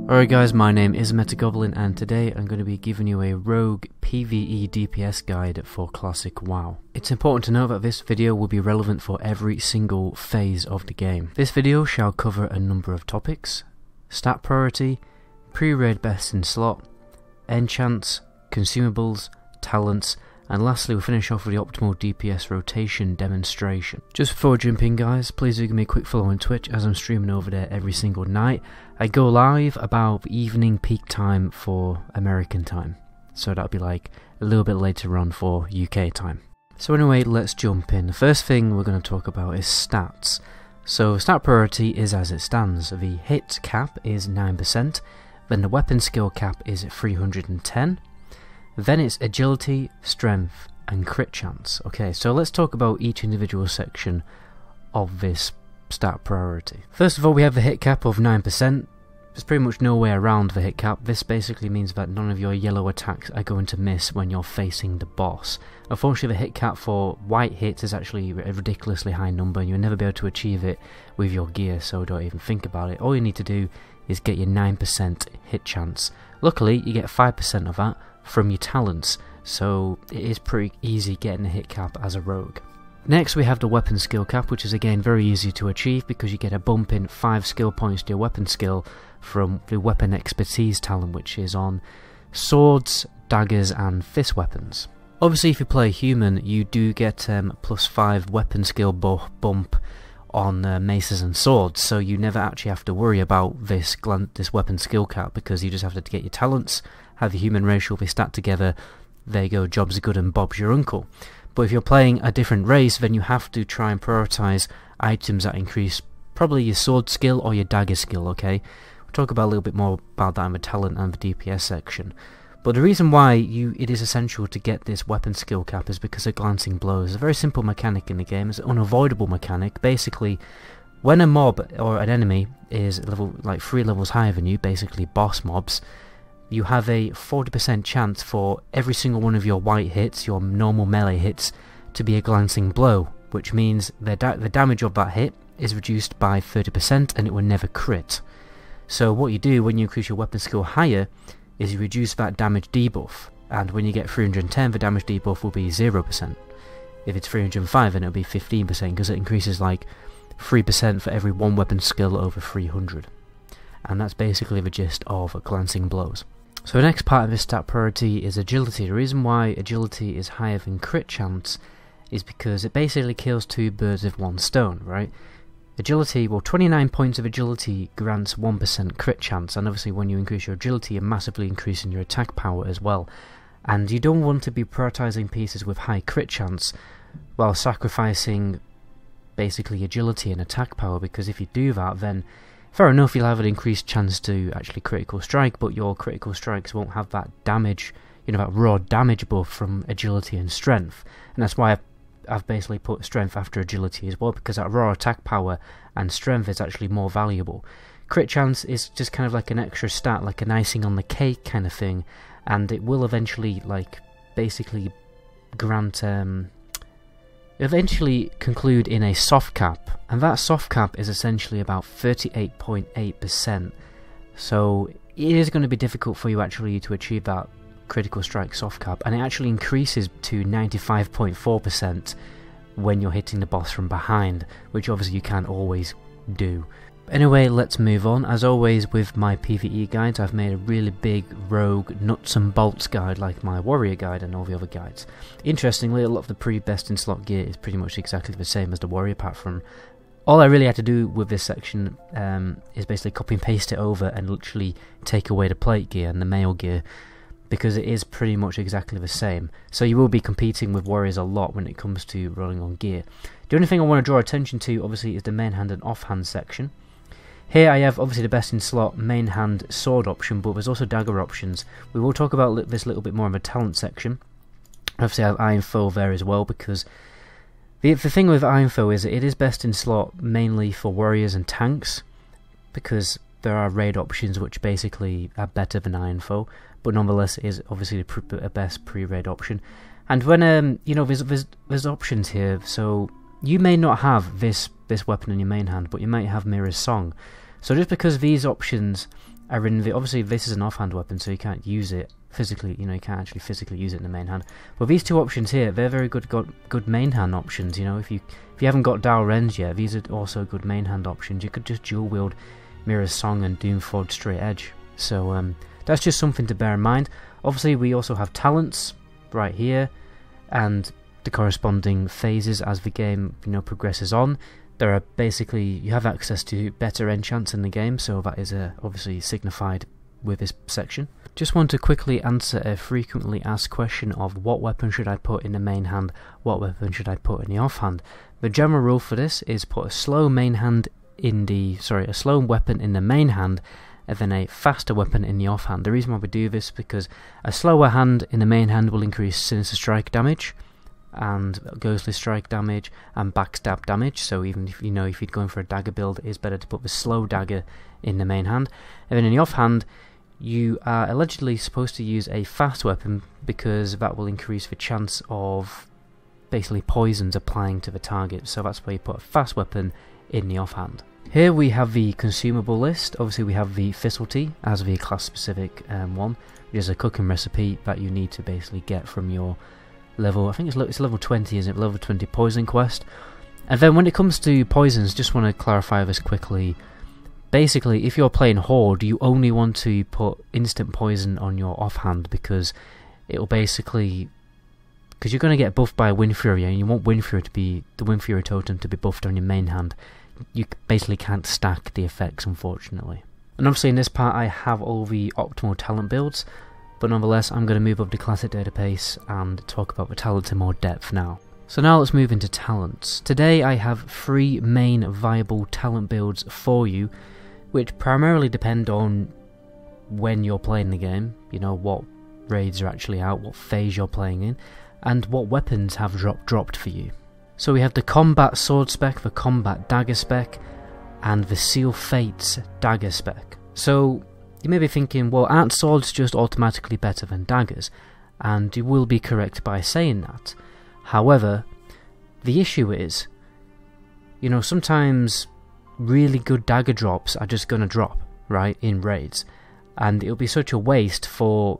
Alright guys, my name is MetaGoblin and today I'm going to be giving you a rogue PvE DPS guide for classic WoW. It's important to know that this video will be relevant for every single phase of the game. This video shall cover a number of topics: stat priority, pre-raid best in slot, enchants, consumables, talents, and lastly we'll finish off with the optimal DPS rotation demonstration. Just before jumping guys, please do give me a quick follow on Twitch as I'm streaming over there every single night. I go live about evening peak time for American time, so that'll be like a little bit later on for UK time. So anyway, let's jump in. The first thing we're going to talk about is stats. So stat priority is as it stands. The hit cap is 9%, then the weapon skill cap is 310, then it's agility, strength, and crit chance. Okay, so let's talk about each individual section of this stat priority. First of all, we have the hit cap of 9%. There's pretty much no way around the hit cap. This basically means that none of your yellow attacks are going to miss when you're facing the boss. Unfortunately, the hit cap for white hits is actually a ridiculously high number, and you'll never be able to achieve it with your gear, so don't even think about it. All you need to do is get your 9% hit chance. Luckily, you get 5% of that from your talents, so it is pretty easy getting a hit cap as a rogue. Next we have the weapon skill cap, which is again very easy to achieve because you get a bump in 5 skill points to your weapon skill from the weapon expertise talent, which is on swords, daggers and fist weapons. Obviously if you play human you do get plus 5 weapon skill bump on maces and swords, so you never actually have to worry about this weapon skill cap because you just have to get your talents, have your human race, will be stacked together, there you go, jobs are good and Bob's your uncle. But if you're playing a different race, then you have to try and prioritize items that increase probably your sword skill or your dagger skill, okay? We'll talk about a little bit more about that in the talent and the DPS section. But the reason why it is essential to get this weapon skill cap is because of glancing blows. It's a very simple mechanic in the game. It's an unavoidable mechanic. Basically, when a mob or an enemy is like 3 levels higher than you, basically boss mobs, you have a 40% chance for every single one of your white hits, your normal melee hits, to be a glancing blow, which means the damage of that hit is reduced by 30% and it will never crit. So what you do when you increase your weapon skill higher is you reduce that damage debuff, and when you get 310 the damage debuff will be 0%. If it's 305 then it'll be 15% because it increases like 3% for every one weapon skill over 300. And that's basically the gist of glancing blows. So the next part of this stat priority is agility. The reason why agility is higher than crit chance is because it basically kills 2 birds with 1 stone, right? Agility, well 29 points of agility grants 1% crit chance, and obviously when you increase your agility you're massively increasing your attack power as well. And you don't want to be prioritizing pieces with high crit chance while sacrificing basically agility and attack power, because if you do that then fair enough, you'll have an increased chance to actually critical strike, but your critical strikes won't have that damage, you know, that raw damage buff from agility and strength. And that's why I've basically put strength after agility as well, because that raw attack power and strength is actually more valuable. Crit chance is just kind of like an extra stat, like an icing on the cake kind of thing, and it will eventually, like, basically grant, eventually conclude in a soft cap, and that soft cap is essentially about 38.8%, so it is going to be difficult for you actually to achieve that critical strike soft cap, and it actually increases to 95.4% when you're hitting the boss from behind, which obviously you can't always do. Anyway, let's move on. As always with my PvE guides, I've made a really big rogue nuts and bolts guide like my warrior guide and all the other guides. Interestingly, a lot of the pre-best in slot gear is pretty much exactly the same as the warrior, apart from all I really had to do with this section is basically copy and paste it over and literally take away the plate gear and the mail gear, because it is pretty much exactly the same. So you will be competing with warriors a lot when it comes to rolling on gear. The only thing I want to draw attention to obviously is the main hand and offhand section. Here I have obviously the best in slot main hand sword option, but there's also dagger options. We will talk about this a little bit more in the talent section. Obviously I have Iron Foe there as well, because the thing with Iron Foe is it is best in slot mainly for warriors and tanks, because there are raid options which basically are better than Iron Foe, but nonetheless it is obviously the best pre-raid option. And when you know, there's options here, so you may not have this weapon in your main hand, but you might have Mirror's Song. So just because these options Obviously this is an offhand weapon, so you can't use it physically, you can't actually physically use it in the main hand. But these two options here, they're very good main hand options, if you haven't got Dow Rens yet, these are also good main hand options. You could just dual wield Mirror's Song and Doomforged Straight Edge. So that's just something to bear in mind. Obviously we also have talents right here, and the corresponding phases as the game progresses on. There are basically, you have access to better enchants in the game, so that is obviously signified with this section. Just want to quickly answer a frequently asked question of what weapon should I put in the main hand, what weapon should I put in the offhand. The general rule for this is put a slow weapon in the main hand and then a faster weapon in the offhand. The reason why we do this is because a slower hand in the main hand will increase Sinister Strike damage and Ghostly Strike damage and backstab damage, so even if if you're going for a dagger build, it's better to put the slow dagger in the main hand. And then in the offhand, you are allegedly supposed to use a fast weapon because that will increase the chance of basically poisons applying to the target, so that's why you put a fast weapon in the offhand. Here we have the consumable list. Obviously we have the Facility as the class specific one, which is a cooking recipe that you need to basically get from your level, I think it's level 20, isn't it? Level 20 poison quest. And then when it comes to poisons, just want to clarify this quickly. Basically, if you're playing Horde, you only want to put instant poison on your offhand because it'll basically, because you're going to get buffed by Wind Fury, and you want Wind Fury to be, the Wind Fury totem to be buffed on your main hand. You basically can't stack the effects, unfortunately. And obviously in this part I have all the optimal talent builds, but nonetheless I'm going to move up the classic database and talk about the talents in more depth now. So now let's move into talents. Today I have 3 main viable talent builds for you, which primarily depend on when you're playing the game, what raids are actually out, what phase you're playing in, and what weapons have dropped for you. So we have the Combat Sword Spec, the Combat Dagger Spec, and the Seal Fates Dagger Spec. So you may be thinking, well, aren't swords just automatically better than daggers? And you will be correct by saying that. However, the issue is, sometimes really good dagger drops are just going to drop, right, in raids. And it'll be such a waste for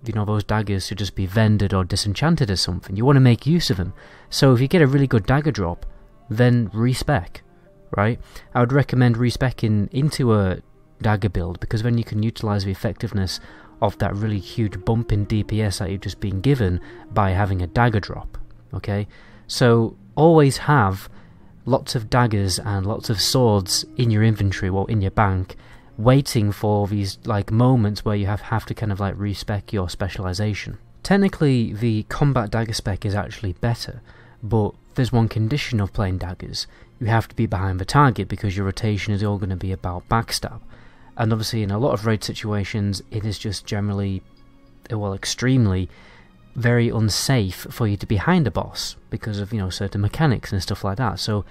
those daggers to just be vended or disenchanted or something. You want to make use of them. So if you get a really good dagger drop, then respec, right? I would recommend respecing into a dagger build, because then you can utilize the effectiveness of that really huge bump in DPS that you've just been given by having a dagger drop, okay? So always have lots of daggers and lots of swords in your inventory, or in your bank, waiting for these moments where you have to kind of respec your specialization. Technically the combat dagger spec is actually better, but there's one condition of playing daggers. You have to be behind the target because your rotation is all going to be about backstab. And obviously in a lot of raid situations it is just generally, well, extremely very unsafe for you to be behind a boss because of certain mechanics and stuff like that. So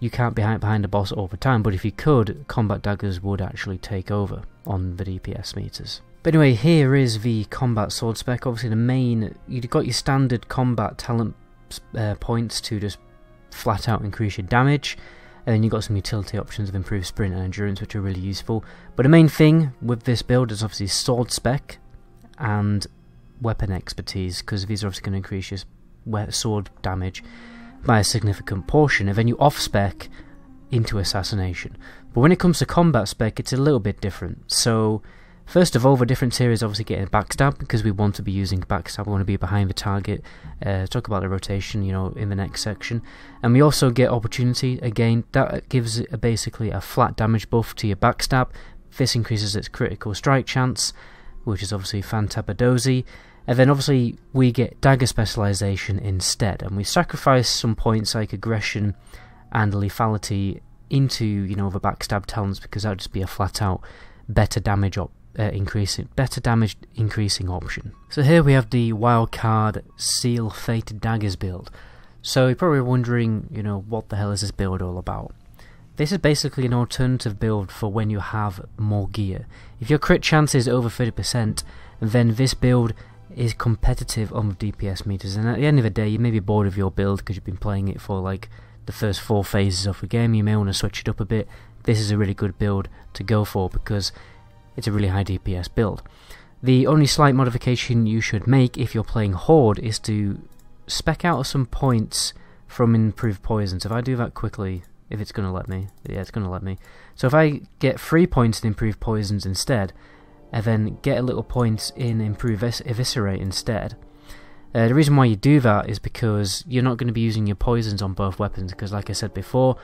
you can't be behind a boss all the time, but if you could, combat daggers would actually take over on the DPS meters. But anyway, here is the combat sword spec. Obviously the main, you've got your standard combat talent points to just flat out increase your damage, and then you've got some utility options of improved sprint and endurance, which are really useful. But the main thing with this build is obviously sword spec and weapon expertise, because these are obviously going to increase your sword damage by a significant portion, and then you off-spec into assassination. But when it comes to combat spec, it's a little bit different. So first of all, the difference here is obviously getting backstab, because we want to be using backstab, we want to be behind the target. Talk about the rotation, in the next section. And we also get opportunity, again, that gives basically a flat damage buff to your backstab. This increases its critical strike chance, which is obviously fantabadozi. And then obviously we get dagger specialization instead, and we sacrifice some points like aggression and lethality into the backstab talents, because that would just be a flat out better damage increasing option. So here we have the wildcard Seal Fated Daggers build. So you're probably wondering, what the hell is this build all about? This is basically an alternative build for when you have more gear. If your crit chance is over 30%, then this build is competitive on the DPS meters, and at the end of the day you may be bored of your build because you've been playing it for the first 4 phases of the game. You may want to switch it up a bit. This is a really good build to go for, because it's a really high DPS build. The only slight modification you should make if you're playing Horde is to spec out some points from improved poisons. If I do that quickly, if it's going to let me, yeah, it's going to let me. So if I get 3 points in improved poisons instead, and then get a little points in improved eviscerate instead. The reason why you do that is because you're not going to be using your poisons on both weapons, because like I said before,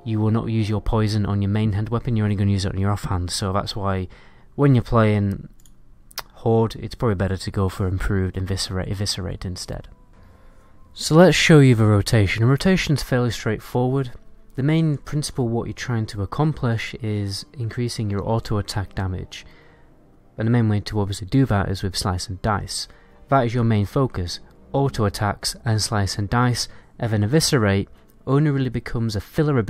you will not use your poison on your main hand weapon, you're only going to use it on your offhand. So that's why when you're playing Horde, it's probably better to go for improved eviscerate instead. So let's show you the rotation. The rotation's fairly straightforward. The main principle what you're trying to accomplish is increasing your auto attack damage. And the main way to obviously do that is with Slice and Dice. That is your main focus. Auto attacks and Slice and Dice, and then Eviscerate only really becomes a filler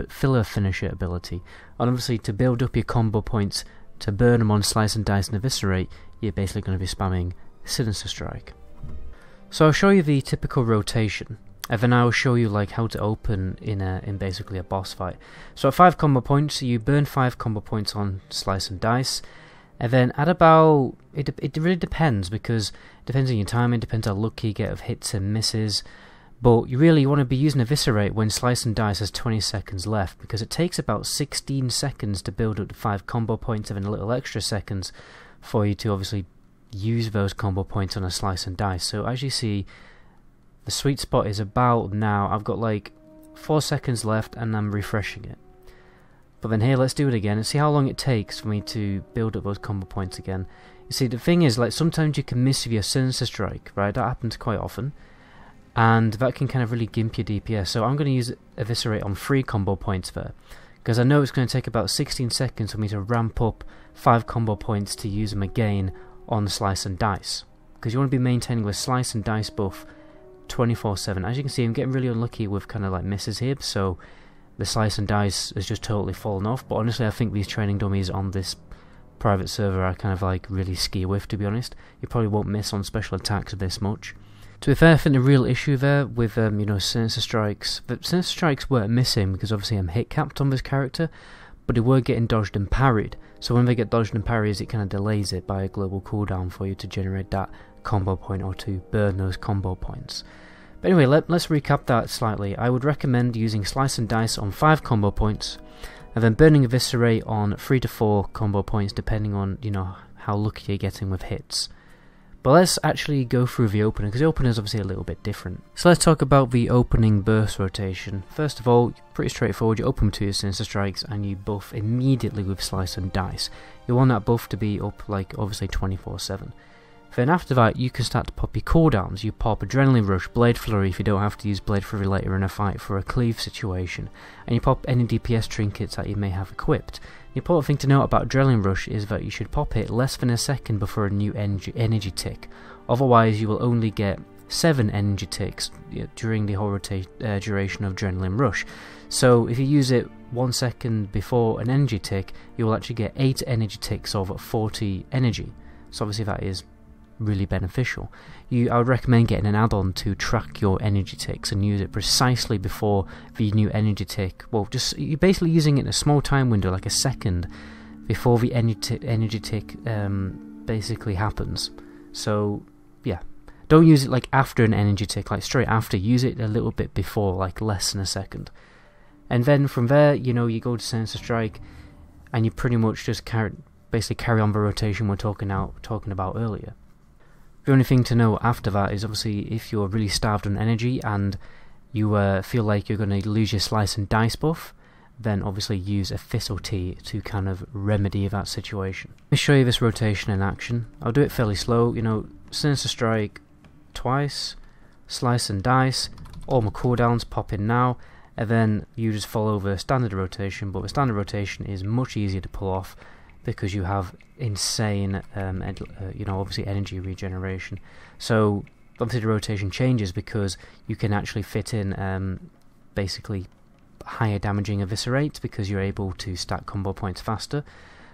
finisher ability. And obviously to build up your combo points, to burn them on Slice and Dice and Eviscerate, you're basically going to be spamming Sinister Strike. So I'll show you the typical rotation, and then I'll show you like how to open in basically a boss fight. So at 5 combo points, you burn 5 combo points on Slice and Dice. And then at about, it really depends, because it depends on your timing, it depends how lucky you get of hits and misses. But you really want to be using Eviscerate when Slice and Dice has 20 seconds left, because it takes about 16 seconds to build up to 5 combo points, and then a little extra seconds for you to obviously use those combo points on a Slice and Dice. So as you see, the sweet spot is about now. I've got like 4 seconds left and I'm refreshing it. But then here, let's do it again and see how long it takes for me to build up those combo points again. You see, the thing is, like, sometimes you can miss with your Sinister Strike, right? That happens quite often. And that can kind of really gimp your DPS. So I'm going to use Eviscerate on 3 combo points there, because I know it's going to take about 16 seconds for me to ramp up 5 combo points to use them again on Slice and Dice. Because you want to be maintaining with Slice and Dice buff 24/7. As you can see, I'm getting really unlucky with kind of like misses here, so the Slice and Dice has just totally fallen off. But honestly, I think these training dummies on this private server are kind of like really ski with, to be honest. You probably won't miss on special attacks this much. To be fair, I think the real issue there with you know, Sinister Strikes, the Sinister Strikes weren't missing because obviously I'm hit capped on this character, but they were getting dodged and parried. So when they get dodged and parries, it kind of delays it by a global cooldown for you to generate that combo point or to burn those combo points. But anyway, let's recap that slightly. I would recommend using Slice and Dice on 5 combo points, and then burning Eviscerate on 3 to 4 combo points, depending on, you know, how lucky you're getting with hits. But let's actually go through the opening, because the opening is obviously a little bit different. So let's talk about the opening burst rotation. First of all, pretty straightforward. You open to your Sinister Strikes and you buff immediately with Slice and Dice. You want that buff to be up, like, obviously 24/7. Then after that, you can start to pop your cooldowns. You pop Adrenaline Rush, Blade Flurry if you don't have to use Blade Flurry later in a fight for a cleave situation, and you pop any DPS trinkets that you may have equipped. The important thing to note about Adrenaline Rush is that you should pop it less than a second before a new energy tick. Otherwise, you will only get 7 energy ticks during the whole duration of Adrenaline Rush. So if you use it 1 second before an energy tick, you will actually get 8 energy ticks of 40 energy. So obviously that is really beneficial. I would recommend getting an add-on to track your energy ticks and use it precisely before the new energy tick. Well, just you're basically using it in a small time window, like a second before the energy tick basically happens. So yeah, don't use it like after an energy tick, like straight after. Use it a little bit before, like less than a second. And then from there, you know, you go to Sinister Strike, and you pretty much just basically carry on the rotation we're talking about earlier. The only thing to know after that is obviously if you're really starved on energy and you feel like you're going to lose your Slice and Dice buff, then obviously use a Thistle Tea to kind of remedy that situation. Let me show you this rotation in action. I'll do it fairly slow. You know, Sinister Strike twice, Slice and Dice, all my cooldowns pop in now, and then you just follow the standard rotation. But the standard rotation is much easier to pull off because you have insane, you know, obviously energy regeneration. So obviously the rotation changes because you can actually fit in basically higher damaging Eviscerate because you're able to stack combo points faster.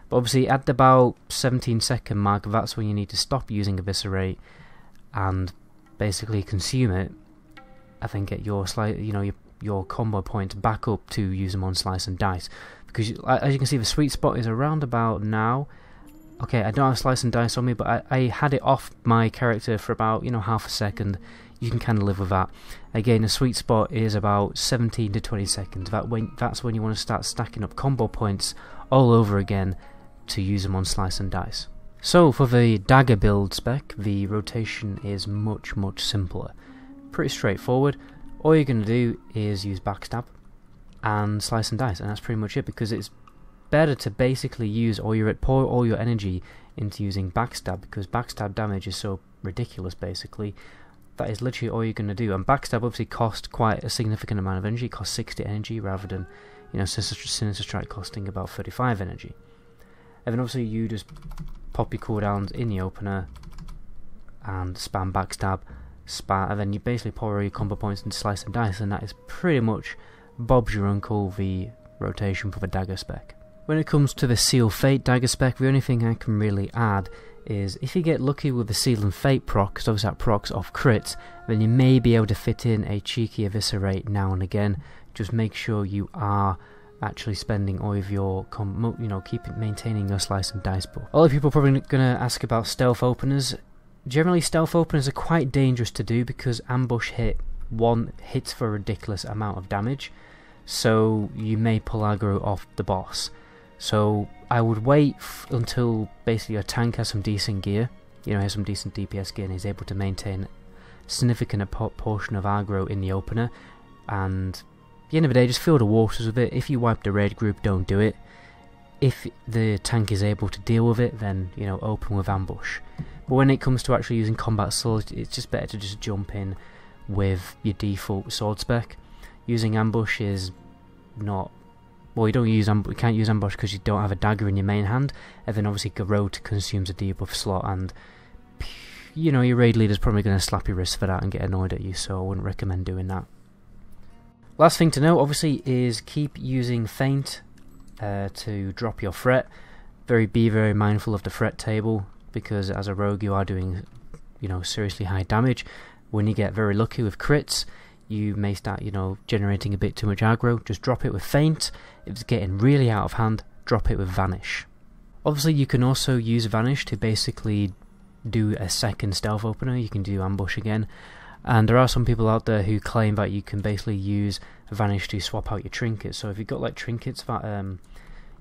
But obviously at about 17-second mark, that's when you need to stop using Eviscerate and basically consume it, and then get your your combo points back up to use them on Slice and Dice. Because as you can see, the sweet spot is around about now. Okay, I don't have Slice and Dice on me, but I had it off my character for about, half a second. You can kind of live with that. Again, the sweet spot is about 17 to 20 seconds. That's when you want to start stacking up combo points all over again to use them on Slice and Dice. So for the Dagger build spec, the rotation is much simpler. Pretty straightforward. All you're going to do is use Backstab and Slice and Dice, and that's pretty much it, because it's better to basically pour all your energy into using Backstab, because Backstab damage is so ridiculous basically. That is literally all you're going to do, and Backstab obviously costs quite a significant amount of energy. It costs 60 energy rather than, Sinister Strike costing about 35 energy. And then obviously you just pop your cooldowns in the opener and spam Backstab, and then you basically pour all your combo points into Slice and Dice, and that is pretty much Bob's your uncle, the rotation for the Dagger spec. When it comes to the Seal Fate Dagger spec, the only thing I can really add is if you get lucky with the Seal and Fate proc, because obviously that procs off crits, then you may be able to fit in a cheeky Eviscerate now and again. Just make sure you are actually spending all of your, maintaining your Slice and Dice pool. A lot of people are probably going to ask about stealth openers. Generally, stealth openers are quite dangerous to do because ambush hits for a ridiculous amount of damage, so you may pull aggro off the boss. So I would wait until basically your tank has some decent gear, has some decent DPS gear and is able to maintain a significant portion of aggro in the opener, and at the end of the day just feel the waters with it. If you wipe the raid group, don't do it. If the tank is able to deal with it, then open with ambush. But when it comes to actually using combat swords, it's just better to just jump in with your default sword spec. Using ambush is not... Well, you can't use ambush because you don't have a dagger in your main hand, and then obviously Garrote consumes a debuff slot, and your raid leader's probably going to slap your wrist for that and get annoyed at you, so I wouldn't recommend doing that. Last thing to know, obviously, is keep using Feint to drop your threat. Be very mindful of the threat table, because as a rogue you are doing seriously high damage. When you get very lucky with crits, you may start generating a bit too much aggro. Just drop it with Feint. If it's getting really out of hand, drop it with Vanish. Obviously you can also use Vanish to basically do a second stealth opener. You can do ambush again, and there are some people out there who claim that you can basically use Vanish to swap out your trinkets. So if you've got like trinkets that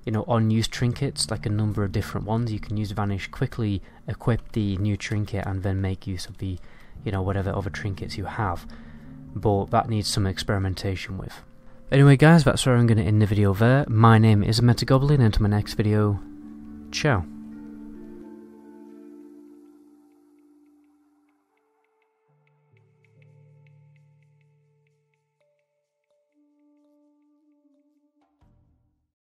unused trinkets, like a number of different ones, you can use Vanish, quickly equip the new trinket and then make use of the whatever other trinkets you have. But that needs some experimentation with. Anyway guys, that's where I'm going to end the video there. My name is Metagoblin, and until my next video, ciao.